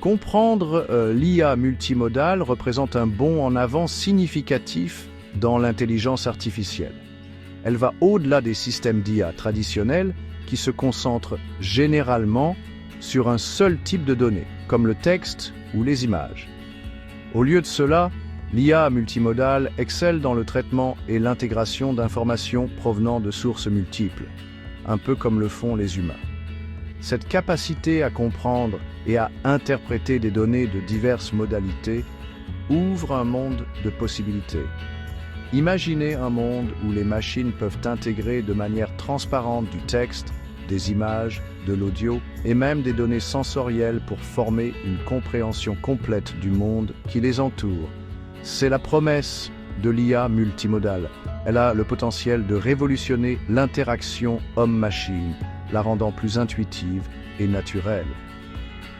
Comprendre l'IA multimodale représente un bond en avant significatif dans l'intelligence artificielle. Elle va au-delà des systèmes d'IA traditionnels qui se concentrent généralement sur un seul type de données, comme le texte ou les images. Au lieu de cela, l'IA multimodale excelle dans le traitement et l'intégration d'informations provenant de sources multiples, un peu comme le font les humains. Cette capacité à comprendre et à interpréter des données de diverses modalités ouvre un monde de possibilités. Imaginez un monde où les machines peuvent intégrer de manière transparente du texte, des images, de l'audio et même des données sensorielles pour former une compréhension complète du monde qui les entoure. C'est la promesse de l'IA multimodale. Elle a le potentiel de révolutionner l'interaction homme-machine, la rendant plus intuitive et naturelle.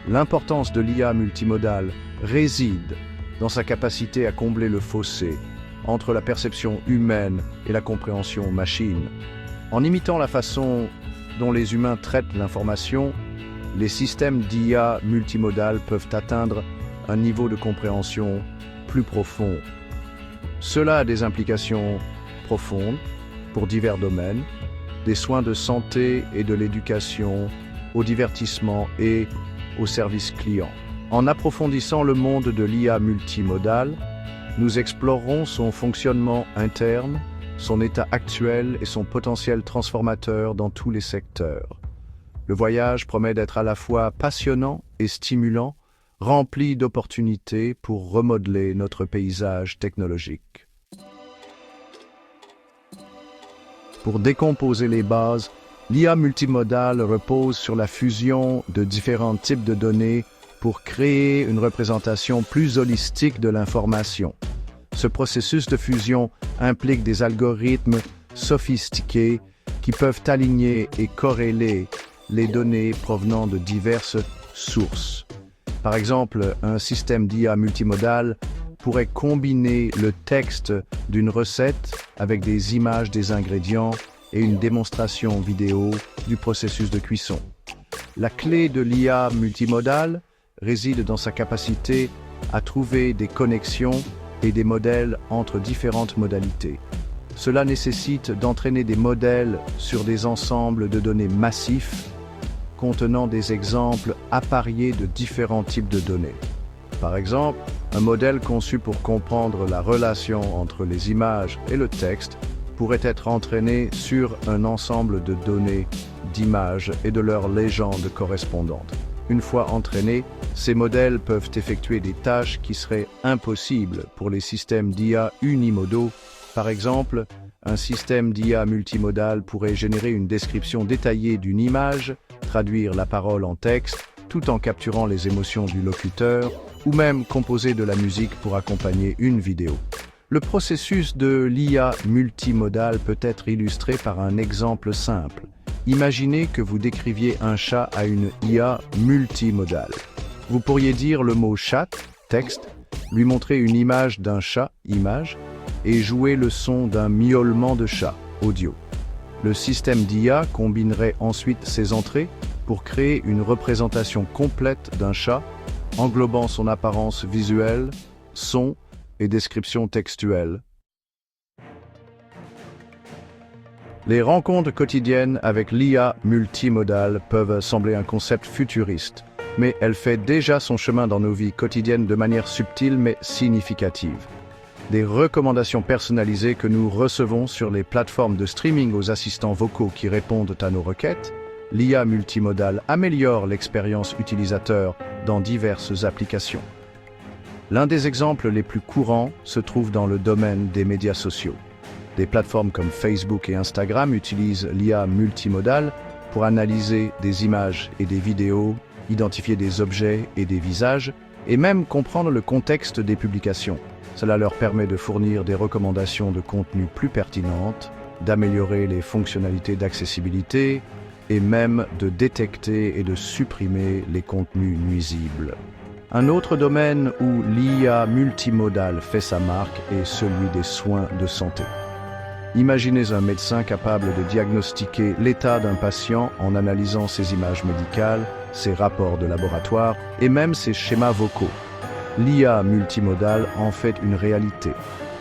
L'importance de l'IA multimodale réside dans sa capacité à combler le fossé entre la perception humaine et la compréhension machine. En imitant la façon dont les humains traitent l'information, les systèmes d'IA multimodale peuvent atteindre un niveau de compréhension plus profond. Cela a des implications profondes pour divers domaines, des soins de santé et de l'éducation, au divertissement et au service client. En approfondissant le monde de l'IA multimodale, nous explorerons son fonctionnement interne, son état actuel et son potentiel transformateur dans tous les secteurs. Le voyage promet d'être à la fois passionnant et stimulant, rempli d'opportunités pour remodeler notre paysage technologique. Pour décomposer les bases, l'IA multimodale repose sur la fusion de différents types de données pour créer une représentation plus holistique de l'information. Ce processus de fusion implique des algorithmes sophistiqués qui peuvent aligner et corréler les données provenant de diverses sources. Par exemple, un système d'IA multimodal pourrait combiner le texte d'une recette avec des images des ingrédients et une démonstration vidéo du processus de cuisson. La clé de l'IA multimodale réside dans sa capacité à trouver des connexions et des modèles entre différentes modalités. Cela nécessite d'entraîner des modèles sur des ensembles de données massifs contenant des exemples appariés de différents types de données. Par exemple, un modèle conçu pour comprendre la relation entre les images et le texte pourrait être entraîné sur un ensemble de données, d'images et de leurs légendes correspondantes. Une fois entraînés, ces modèles peuvent effectuer des tâches qui seraient impossibles pour les systèmes d'IA unimodaux. Par exemple, un système d'IA multimodal pourrait générer une description détaillée d'une image, traduire la parole en texte, tout en capturant les émotions du locuteur, ou même composer de la musique pour accompagner une vidéo. Le processus de l'IA multimodale peut être illustré par un exemple simple. Imaginez que vous décriviez un chat à une IA multimodale. Vous pourriez dire le mot chat, texte, lui montrer une image d'un chat, image, et jouer le son d'un miaulement de chat, audio. Le système d'IA combinerait ensuite ces entrées pour créer une représentation complète d'un chat, englobant son apparence visuelle, son et description textuelle. Les rencontres quotidiennes avec l'IA multimodale peuvent sembler un concept futuriste, mais elle fait déjà son chemin dans nos vies quotidiennes de manière subtile mais significative. Des recommandations personnalisées que nous recevons sur les plateformes de streaming aux assistants vocaux qui répondent à nos requêtes, l'IA multimodale améliore l'expérience utilisateur dans diverses applications. L'un des exemples les plus courants se trouve dans le domaine des médias sociaux. Des plateformes comme Facebook et Instagram utilisent l'IA multimodale pour analyser des images et des vidéos, identifier des objets et des visages, et même comprendre le contexte des publications. Cela leur permet de fournir des recommandations de contenu plus pertinentes, d'améliorer les fonctionnalités d'accessibilité et même de détecter et de supprimer les contenus nuisibles. Un autre domaine où l'IA multimodale fait sa marque est celui des soins de santé. Imaginez un médecin capable de diagnostiquer l'état d'un patient en analysant ses images médicales ses rapports de laboratoire et même ses schémas vocaux. L'IA multimodale en fait une réalité,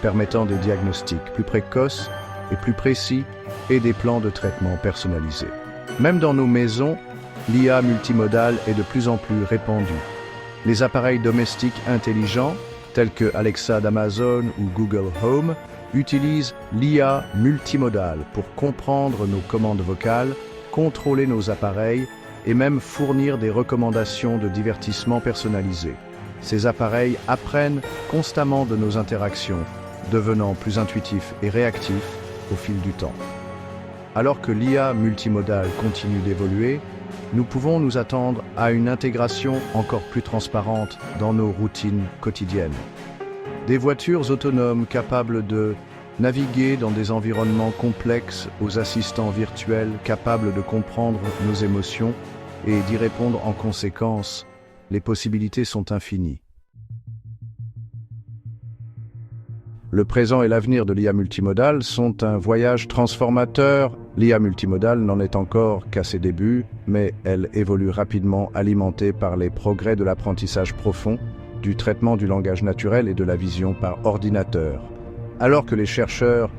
permettant des diagnostics plus précoces et plus précis et des plans de traitement personnalisés. Même dans nos maisons, l'IA multimodale est de plus en plus répandue. Les appareils domestiques intelligents, tels que Alexa d'Amazon ou Google Home, utilisent l'IA multimodale pour comprendre nos commandes vocales, contrôler nos appareils et même fournir des recommandations de divertissement personnalisées. Ces appareils apprennent constamment de nos interactions, devenant plus intuitifs et réactifs au fil du temps. Alors que l'IA multimodale continue d'évoluer, nous pouvons nous attendre à une intégration encore plus transparente dans nos routines quotidiennes. Des voitures autonomes capables de naviguer dans des environnements complexes aux assistants virtuels capables de comprendre nos émotions et d'y répondre en conséquence, les possibilités sont infinies. Le présent et l'avenir de l'IA multimodale sont un voyage transformateur. L'IA multimodale n'en est encore qu'à ses débuts, mais elle évolue rapidement, alimentée par les progrès de l'apprentissage profond, du traitement du langage naturel et de la vision par ordinateur. Alors que les chercheurs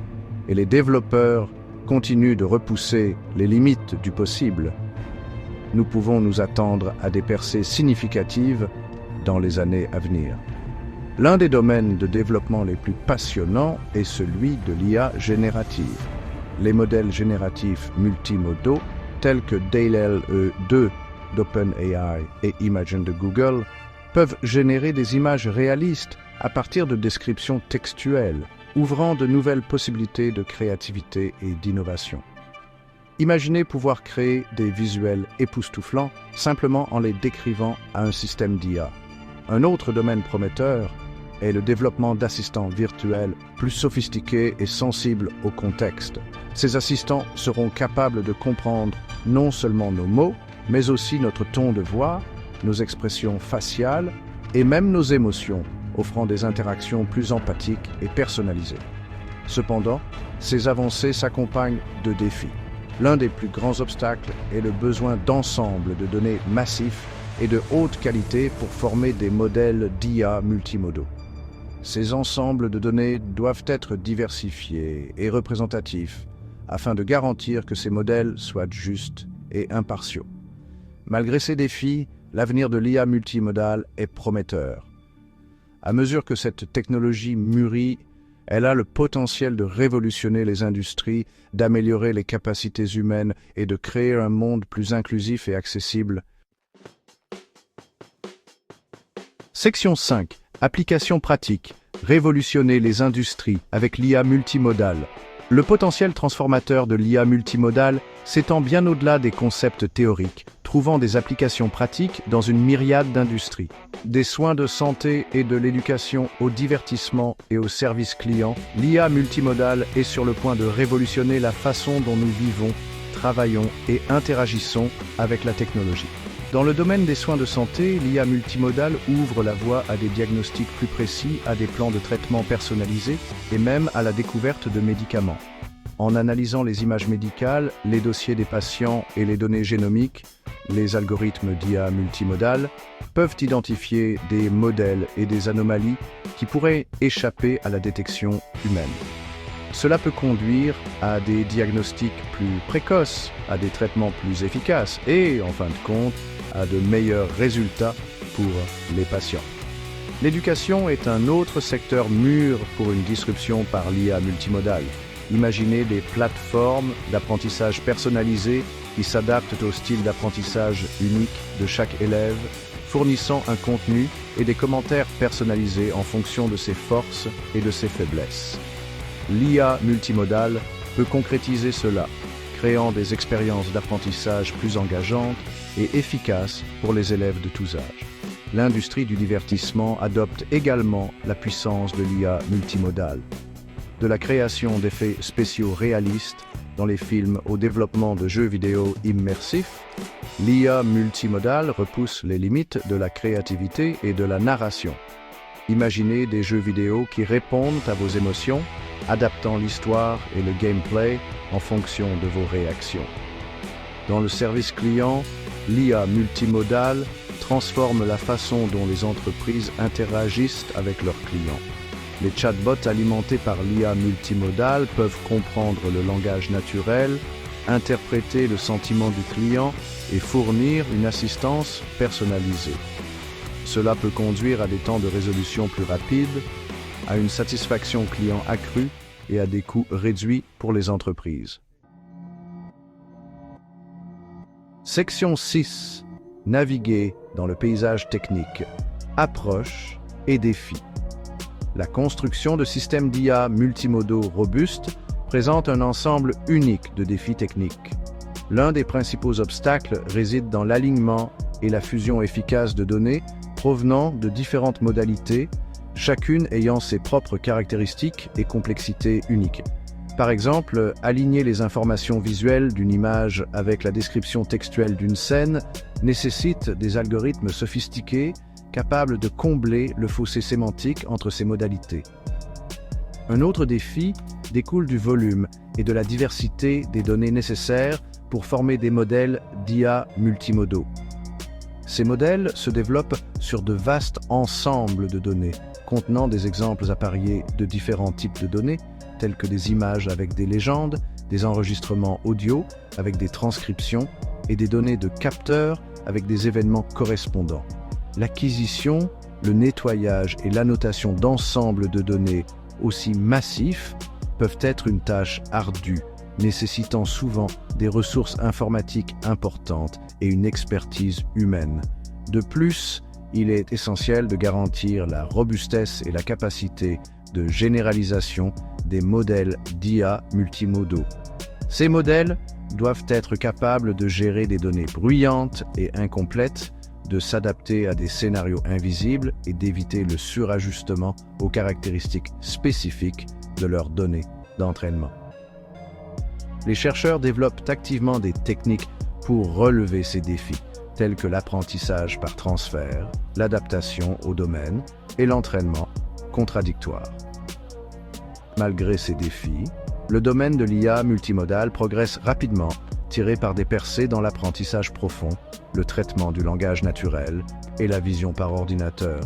et les développeurs continuent de repousser les limites du possible, nous pouvons nous attendre à des percées significatives dans les années à venir. L'un des domaines de développement les plus passionnants est celui de l'IA générative. Les modèles génératifs multimodaux, tels que DALL-E 2 d'OpenAI et Imagen de Google, peuvent générer des images réalistes à partir de descriptions textuelles, ouvrant de nouvelles possibilités de créativité et d'innovation. Imaginez pouvoir créer des visuels époustouflants simplement en les décrivant à un système d'IA. Un autre domaine prometteur est le développement d'assistants virtuels plus sophistiqués et sensibles au contexte. Ces assistants seront capables de comprendre non seulement nos mots, mais aussi notre ton de voix, nos expressions faciales et même nos émotions, offrant des interactions plus empathiques et personnalisées. Cependant, ces avancées s'accompagnent de défis. L'un des plus grands obstacles est le besoin d'ensemble de données massifs et de haute qualité pour former des modèles d'IA multimodaux. Ces ensembles de données doivent être diversifiés et représentatifs afin de garantir que ces modèles soient justes et impartiaux. Malgré ces défis, l'avenir de l'IA multimodale est prometteur. À mesure que cette technologie mûrit, elle a le potentiel de révolutionner les industries, d'améliorer les capacités humaines et de créer un monde plus inclusif et accessible. Section 5. Applications pratiques. Révolutionner les industries avec l'IA multimodale. Le potentiel transformateur de l'IA multimodale s'étend bien au-delà des concepts théoriques, trouvant des applications pratiques dans une myriade d'industries. Des soins de santé et de l'éducation au divertissement et aux services clients, l'IA multimodale est sur le point de révolutionner la façon dont nous vivons, travaillons et interagissons avec la technologie. Dans le domaine des soins de santé, l'IA multimodale ouvre la voie à des diagnostics plus précis, à des plans de traitement personnalisés et même à la découverte de médicaments. En analysant les images médicales, les dossiers des patients et les données génomiques, les algorithmes d'IA multimodale peuvent identifier des modèles et des anomalies qui pourraient échapper à la détection humaine. Cela peut conduire à des diagnostics plus précoces, à des traitements plus efficaces et, en fin de compte, à de meilleurs résultats pour les patients. L'éducation est un autre secteur mûr pour une disruption par l'IA multimodale. Imaginez des plateformes d'apprentissage personnalisées qui s'adaptent au style d'apprentissage unique de chaque élève, fournissant un contenu et des commentaires personnalisés en fonction de ses forces et de ses faiblesses. L'IA multimodale peut concrétiser cela, créant des expériences d'apprentissage plus engageantes et efficaces pour les élèves de tous âges. L'industrie du divertissement adopte également la puissance de l'IA multimodale. De la création d'effets spéciaux réalistes dans les films au développement de jeux vidéo immersifs, l'IA multimodale repousse les limites de la créativité et de la narration. Imaginez des jeux vidéo qui répondent à vos émotions, adaptant l'histoire et le gameplay en fonction de vos réactions. Dans le service client, l'IA multimodale transforme la façon dont les entreprises interagissent avec leurs clients. Les chatbots alimentés par l'IA multimodale peuvent comprendre le langage naturel, interpréter le sentiment du client et fournir une assistance personnalisée. Cela peut conduire à des temps de résolution plus rapides, à une satisfaction client accrue et à des coûts réduits pour les entreprises. Section 6. Naviguer dans le paysage technique. Approches et défis. La construction de systèmes d'IA multimodaux robustes présente un ensemble unique de défis techniques. L'un des principaux obstacles réside dans l'alignement et la fusion efficace de données provenant de différentes modalités, chacune ayant ses propres caractéristiques et complexités uniques. Par exemple, aligner les informations visuelles d'une image avec la description textuelle d'une scène nécessite des algorithmes sophistiqués capables de combler le fossé sémantique entre ces modalités. Un autre défi découle du volume et de la diversité des données nécessaires pour former des modèles d'IA multimodaux. Ces modèles se développent sur de vastes ensembles de données, contenant des exemples appariés de différents types de données, tels que des images avec des légendes, des enregistrements audio avec des transcriptions et des données de capteurs avec des événements correspondants. L'acquisition, le nettoyage et l'annotation d'ensembles de données aussi massifs peuvent être une tâche ardue, nécessitant souvent des ressources informatiques importantes et une expertise humaine. De plus, il est essentiel de garantir la robustesse et la capacité de généralisation des modèles d'IA multimodaux. Ces modèles doivent être capables de gérer des données bruyantes et incomplètes, de s'adapter à des scénarios invisibles et d'éviter le surajustement aux caractéristiques spécifiques de leurs données d'entraînement. Les chercheurs développent activement des techniques pour relever ces défis, tels que l'apprentissage par transfert, l'adaptation au domaine et l'entraînement contradictoire. Malgré ces défis, le domaine de l'IA multimodale progresse rapidement, tiré par des percées dans l'apprentissage profond, le traitement du langage naturel et la vision par ordinateur.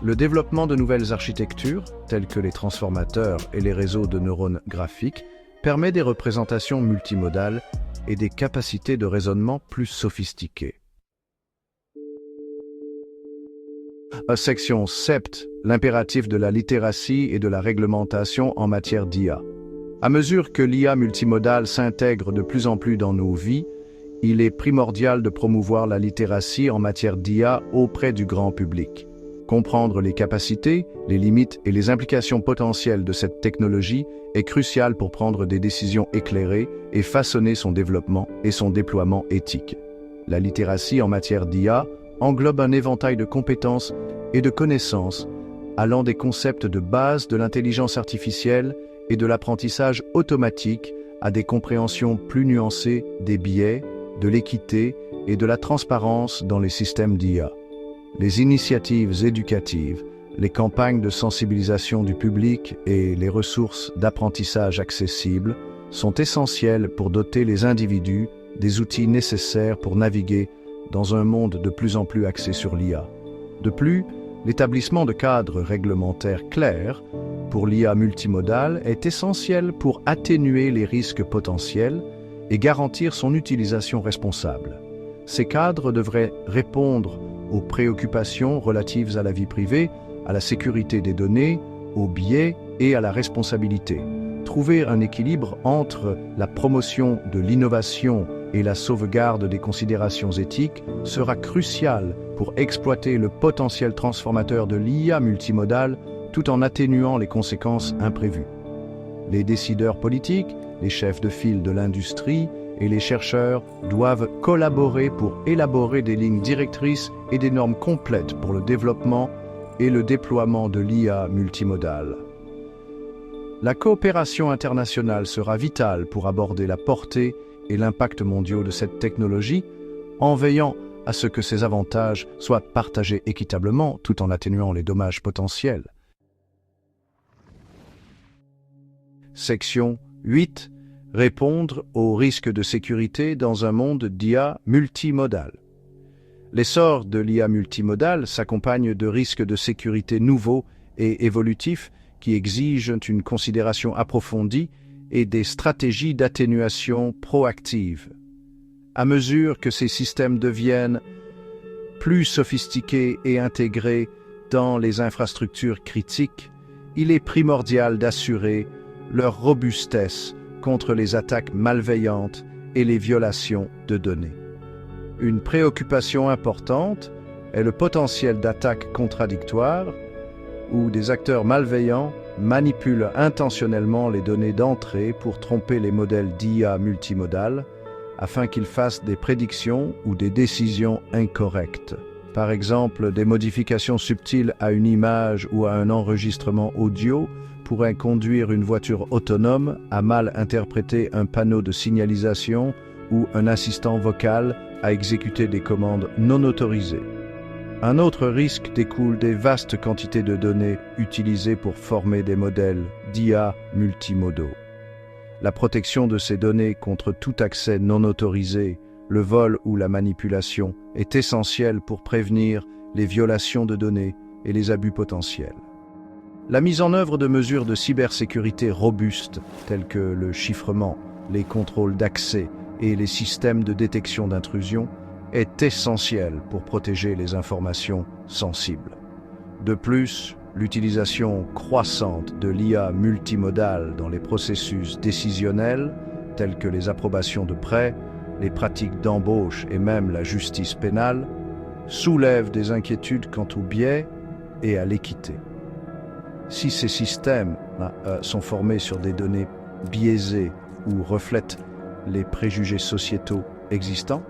Le développement de nouvelles architectures, telles que les transformateurs et les réseaux de neurones graphiques, permet des représentations multimodales et des capacités de raisonnement plus sophistiquées. Section 7. L'impératif de la littératie et de la réglementation en matière d'IA. À mesure que l'IA multimodale s'intègre de plus en plus dans nos vies, il est primordial de promouvoir la littératie en matière d'IA auprès du grand public. Comprendre les capacités, les limites et les implications potentielles de cette technologie est crucial pour prendre des décisions éclairées et façonner son développement et son déploiement éthique. La littératie en matière d'IA englobe un éventail de compétences et de connaissances allant des concepts de base de l'intelligence artificielle et de l'apprentissage automatique à des compréhensions plus nuancées des biais, de l'équité et de la transparence dans les systèmes d'IA. Les initiatives éducatives, les campagnes de sensibilisation du public et les ressources d'apprentissage accessibles sont essentielles pour doter les individus des outils nécessaires pour naviguer dans un monde de plus en plus axé sur l'IA. De plus, l'établissement de cadres réglementaires clairs pour l'IA multimodale est essentiel pour atténuer les risques potentiels et garantir son utilisation responsable. Ces cadres devraient répondre aux préoccupations relatives à la vie privée, à la sécurité des données, aux biais et à la responsabilité. Trouver un équilibre entre la promotion de l'innovation et la sauvegarde des considérations éthiques sera crucial pour exploiter le potentiel transformateur de l'IA multimodale tout en atténuant les conséquences imprévues. Les décideurs politiques, les chefs de file de l'industrie et les chercheurs doivent collaborer pour élaborer des lignes directrices et des normes complètes pour le développement et le déploiement de l'IA multimodale. La coopération internationale sera vitale pour aborder la portée et l'impact mondiaux de cette technologie, en veillant à ce que ses avantages soient partagés équitablement tout en atténuant les dommages potentiels. Section 8. Répondre aux risques de sécurité dans un monde d'IA multimodal. L'essor de l'IA multimodale s'accompagne de risques de sécurité nouveaux et évolutifs qui exigent une considération approfondie et des stratégies d'atténuation proactives. À mesure que ces systèmes deviennent plus sophistiqués et intégrés dans les infrastructures critiques, il est primordial d'assurer leur robustesse contre les attaques malveillantes et les violations de données. Une préoccupation importante est le potentiel d'attaques contradictoires où des acteurs malveillants manipulent intentionnellement les données d'entrée pour tromper les modèles d'IA multimodales afin qu'ils fassent des prédictions ou des décisions incorrectes. Par exemple, des modifications subtiles à une image ou à un enregistrement audio pourraient conduire une voiture autonome à mal interpréter un panneau de signalisation ou un assistant vocal à exécuter des commandes non autorisées. Un autre risque découle des vastes quantités de données utilisées pour former des modèles d'IA multimodaux. La protection de ces données contre tout accès non autorisé, le vol ou la manipulation est essentielle pour prévenir les violations de données et les abus potentiels. La mise en œuvre de mesures de cybersécurité robustes, telles que le chiffrement, les contrôles d'accès et les systèmes de détection d'intrusion, est essentielle pour protéger les informations sensibles. De plus, l'utilisation croissante de l'IA multimodale dans les processus décisionnels, tels que les approbations de prêts, les pratiques d'embauche et même la justice pénale, soulève des inquiétudes quant au biais et à l'équité. Si ces systèmes sont formés sur des données biaisées ou reflètent les préjugés sociétaux existants,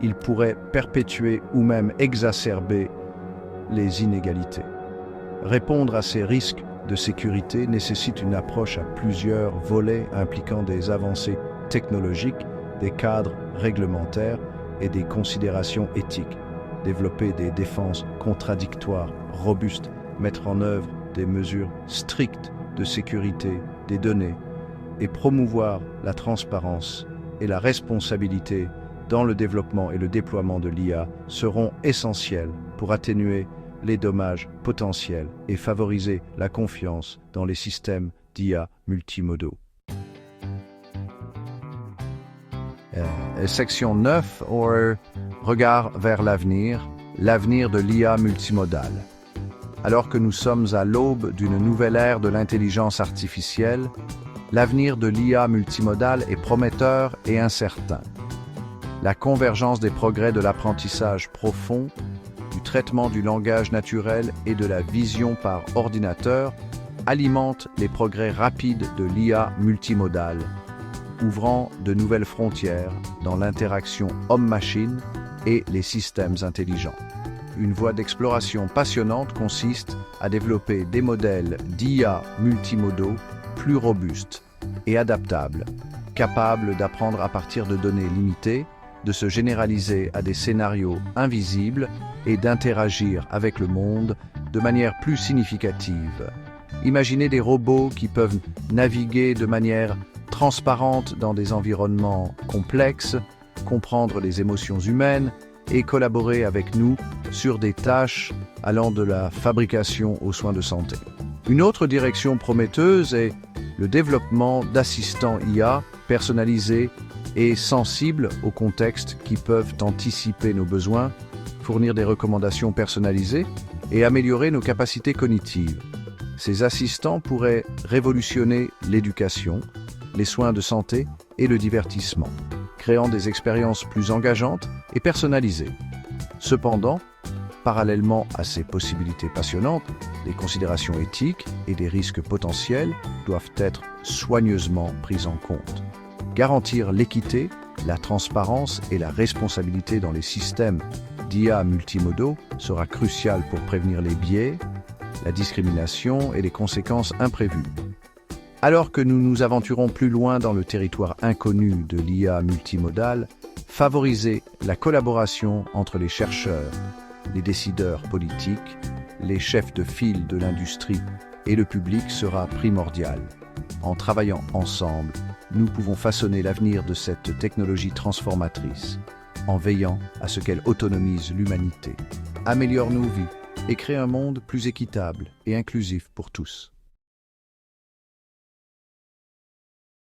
ils pourraient perpétuer ou même exacerber les inégalités. Répondre à ces risques de sécurité nécessite une approche à plusieurs volets impliquant des avancées technologiques, des cadres réglementaires et des considérations éthiques. Développer des défenses contradictoires robustes, mettre en œuvre des mesures strictes de sécurité des données et promouvoir la transparence et la responsabilité dans le développement et le déploiement de l'IA seront essentiels pour atténuer les dommages potentiels et favoriser la confiance dans les systèmes d'IA multimodaux. Section 9, regard vers l'avenir de l'IA multimodale. Alors que nous sommes à l'aube d'une nouvelle ère de l'intelligence artificielle, l'avenir de l'IA multimodale est prometteur et incertain. La convergence des progrès de l'apprentissage profond, du traitement du langage naturel et de la vision par ordinateur alimente les progrès rapides de l'IA multimodale, ouvrant de nouvelles frontières dans l'interaction homme-machine et les systèmes intelligents. Une voie d'exploration passionnante consiste à développer des modèles d'IA multimodaux plus robustes et adaptables, capables d'apprendre à partir de données limitées, de se généraliser à des scénarios invisibles et d'interagir avec le monde de manière plus significative. Imaginez des robots qui peuvent naviguer de manière transparente dans des environnements complexes, comprendre les émotions humaines et collaborer avec nous sur des tâches allant de la fabrication aux soins de santé. Une autre direction prometteuse est le développement d'assistants IA personnalisés et sensibles au contexte qui peuvent anticiper nos besoins, fournir des recommandations personnalisées et améliorer nos capacités cognitives. Ces assistants pourraient révolutionner l'éducation, les soins de santé et le divertissement, créant des expériences plus engageantes et personnalisées. Cependant, parallèlement à ces possibilités passionnantes, des considérations éthiques et des risques potentiels doivent être soigneusement pris en compte. Garantir l'équité, la transparence et la responsabilité dans les systèmes d'IA multimodaux sera crucial pour prévenir les biais, la discrimination et les conséquences imprévues. Alors que nous nous aventurons plus loin dans le territoire inconnu de l'IA multimodale, favoriser la collaboration entre les chercheurs, les décideurs politiques, les chefs de file de l'industrie et le public sera primordial. En travaillant ensemble, nous pouvons façonner l'avenir de cette technologie transformatrice. en veillant à ce qu'elle autonomise l'humanité, améliore nos vies et crée un monde plus équitable et inclusif pour tous.